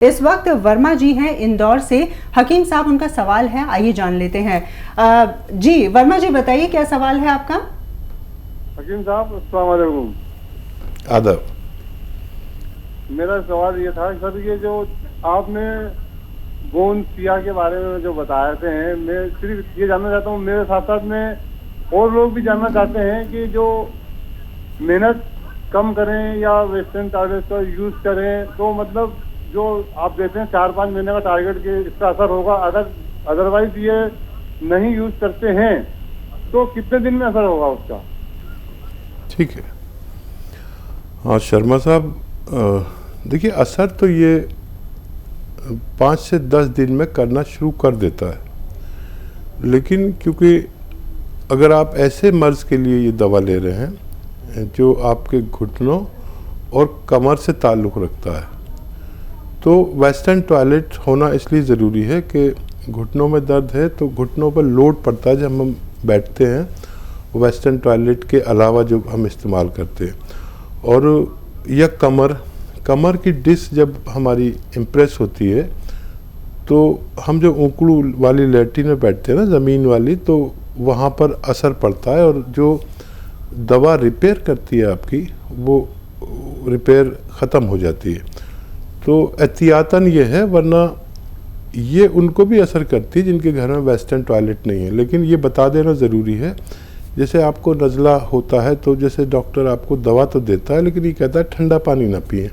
इस वक्त वर्मा जी हैं इंदौर से। हकीम साहब उनका सवाल है, आइए जान लेते हैं। जी वर्मा जी बताइए क्या सवाल है आपका। हकीम साहब अस्सलाम वालेकुम। आदाब। मेरा सवाल ये था सर, ये जो आपने गोंद सिया के बारे में जो बताए थे, मैं सिर्फ ये जानना चाहता हूँ, मेरे साथ साथ में और लोग भी जानना चाहते हैं कि जो मेहनत कम करें या वेस्टर्न टॉयलेट का यूज करें, तो मतलब जो आप देते हैं 4-5 महीने का टारगेट के इसका असर होगा, अगर अदरवाइज ये नहीं यूज करते हैं तो कितने दिन में असर होगा उसका। ठीक है। हाँ शर्मा साहब, देखिए असर तो ये 5 से 10 दिन में करना शुरू कर देता है, लेकिन क्योंकि अगर आप ऐसे मर्ज़ के लिए ये दवा ले रहे हैं जो आपके घुटनों और कमर से ताल्लुक़ रखता है, तो वेस्टर्न टॉयलेट होना इसलिए ज़रूरी है कि घुटनों में दर्द है तो घुटनों पर लोड पड़ता है जब हम बैठते हैं वेस्टर्न टॉयलेट के अलावा जो हम इस्तेमाल करते हैं। और यह कमर की डिस्क जब हमारी इम्प्रेस होती है तो हम जो ऊकड़ू वाली लैट्रिन में बैठते हैं ना, ज़मीन वाली, तो वहाँ पर असर पड़ता है और जो दवा रिपेयर करती है आपकी, वो रिपेयर ख़त्म हो जाती है। तो एहतियातन ये है, वरना ये उनको भी असर करती है जिनके घर में वेस्टर्न टॉयलेट नहीं है। लेकिन ये बता देना ज़रूरी है, जैसे आपको नज़ला होता है तो जैसे डॉक्टर आपको दवा तो देता है लेकिन ये कहता है ठंडा पानी ना पिएं,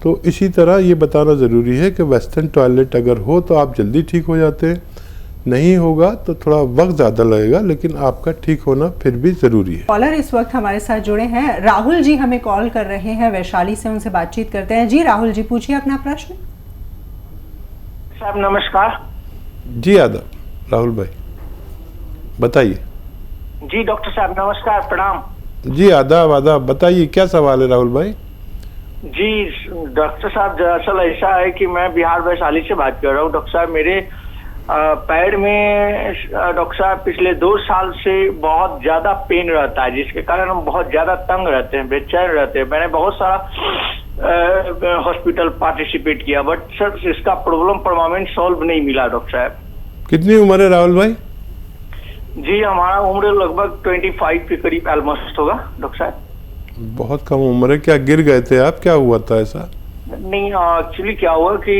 तो इसी तरह ये बताना ज़रूरी है कि वेस्टर्न टॉयलेट अगर हो तो आप जल्दी ठीक हो जाते हैं, नहीं होगा तो थोड़ा वक्त ज़्यादा लगेगा, लेकिन आपका ठीक होना फिर भी ज़रूरी है। कॉलर इस वक्त हमारे साथ जुड़े हैं, राहुल जी हमें कॉल कर रहे हैं वैशाली से, उनसे बातचीत करते हैं। जी राहुल जी पूछिए अपना प्रश्न। साहब नमस्कार। जी आदाब राहुल भाई, बताइए। जी डॉक्टर साहब नमस्कार, प्रणाम। जी आदाब, बताइए क्या सवाल है राहुल भाई। जी डॉक्टर साहब, दरअसल ऐसा है कि मैं बिहार वैशाली से बात कर रहा हूँ। डॉक्टर साहब मेरे पैर में डॉक्टर साहब पिछले 2 साल से बहुत ज्यादा पेन रहता है, जिसके कारण हम बहुत ज्यादा तंग रहते हैं, बेचैन रहते हैं। मैंने बहुत सारा हॉस्पिटल पार्टिसिपेट किया, बट सर इसका प्रॉब्लम परमानेंट सॉल्व नहीं मिला। डॉक्टर साहब कितनी उम्र है राहुल भाई? जी हमारा उम्र लगभग 25 के करीब ऑलमोस्ट होगा डॉक्टर साहब। बहुत कम उम्र है। क्या गिर गए थे आप, क्या हुआ था ऐसा? नहीं, एक्चुअली क्या हुआ कि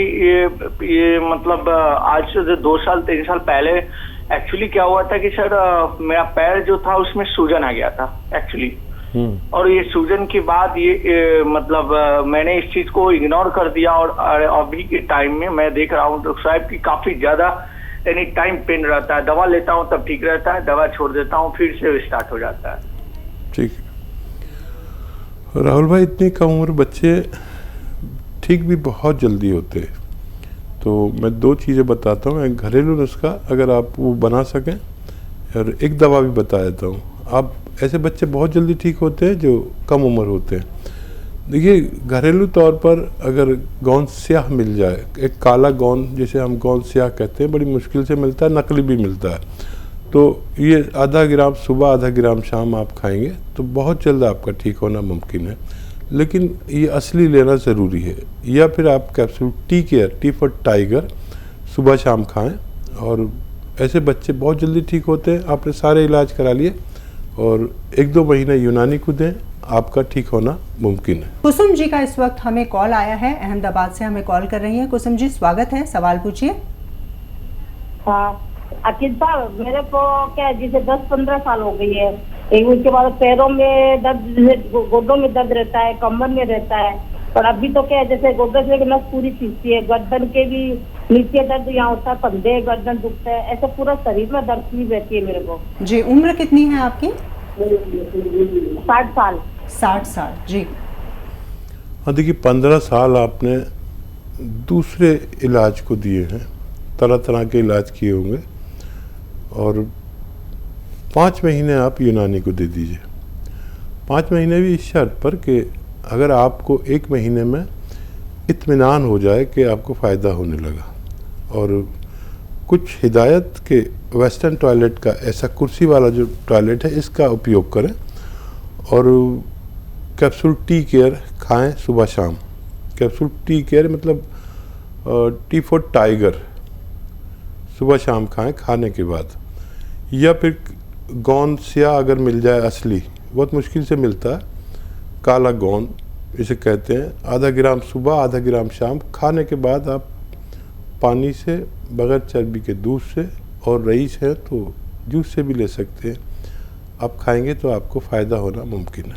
ये मतलब आज से 2 साल 3 साल पहले एक्चुअली क्या हुआ था कि सर मेरा पैर जो था उसमें सूजन आ गया था एक्चुअली। और ये सूजन के बाद ये मतलब मैंने इस चीज को इग्नोर कर दिया, और अभी के टाइम में मैं देख रहा हूँ डॉक्टर साहब की काफी ज्यादा एनी टाइम पेन रहता है। दवा लेता हूँ तब ठीक रहता है, दवा छोड़ देता हूँ फिर से स्टार्ट हो जाता है। ठीक है राहुल भाई, इतनी कम उम्र बच्चे ठीक भी बहुत जल्दी होते हैं, तो मैं 2 चीज़ें बताता हूँ। एक घरेलू नुस्खा अगर आप वो बना सकें, और एक दवा भी बता देता हूँ। आप ऐसे बच्चे बहुत जल्दी ठीक होते हैं जो कम उम्र होते हैं। देखिए घरेलू तौर पर अगर गोंद स्याह मिल जाए, एक काला गोंद जिसे हम गोंद स्याह कहते हैं, बड़ी मुश्किल से मिलता है, नकली भी मिलता है, तो ये आधा ग्राम सुबह आधा ग्राम शाम आप खाएंगे तो बहुत जल्द आपका ठीक होना मुमकिन है। लेकिन ये असली लेना ज़रूरी है। या फिर आप capsule tea care, T for tiger, सुबह शाम खाएं, और ऐसे बच्चे बहुत जल्दी ठीक होते हैं। आपने सारे इलाज करा लिए और 1-2 महीने यूनानी को दें, आपका ठीक होना मुमकिन है। कुसुम जी का इस वक्त हमें कॉल आया है, अहमदाबाद से हमें कॉल कर रही हैं। कुसुम जी स्वागत है, सवाल पूछिए। हाँ अखिल साहब, मेरे को क्या जैसे 10-15 साल हो गई है, उसके बाद पैरों में दर्द, गोडों में दर्द रहता है, कमर में रहता है, और अभी तो क्या है जैसे गोडे से नस पूरी खींचती है, गर्दन के भी नीचे दर्द यहाँ होता है, कंधे गर्दन दुखता है, ऐसे पूरा शरीर में दर्द भी रहती है मेरे को। जी उम्र कितनी है आपकी? 60 साल। 60 साल। जी हाँ देखिए 15 साल आपने दूसरे इलाज को दिए हैं, तरह तरह के इलाज किए होंगे, और 5 महीने आप यूनानी को दे दीजिए। 5 महीने भी इस शर्त पर कि अगर आपको 1 महीने में इत्मीनान हो जाए कि आपको फ़ायदा होने लगा, और कुछ हिदायत के वेस्टर्न टॉयलेट का, ऐसा कुर्सी वाला जो टॉयलेट है इसका उपयोग करें, और कैप्सूल टी केयर खाएं सुबह शाम। कैप्सूल टी केयर मतलब T4 टाइगर सुबह शाम खाएं खाने के बाद, या फिर गोंद सिया अगर मिल जाए असली, बहुत मुश्किल से मिलता है, काला गोंद इसे कहते हैं, आधा ग्राम सुबह आधा ग्राम शाम खाने के बाद आप पानी से बगैर चर्बी के दूध से, और रईस है तो जूस से भी ले सकते हैं। आप खाएंगे तो आपको फ़ायदा होना मुमकिन है।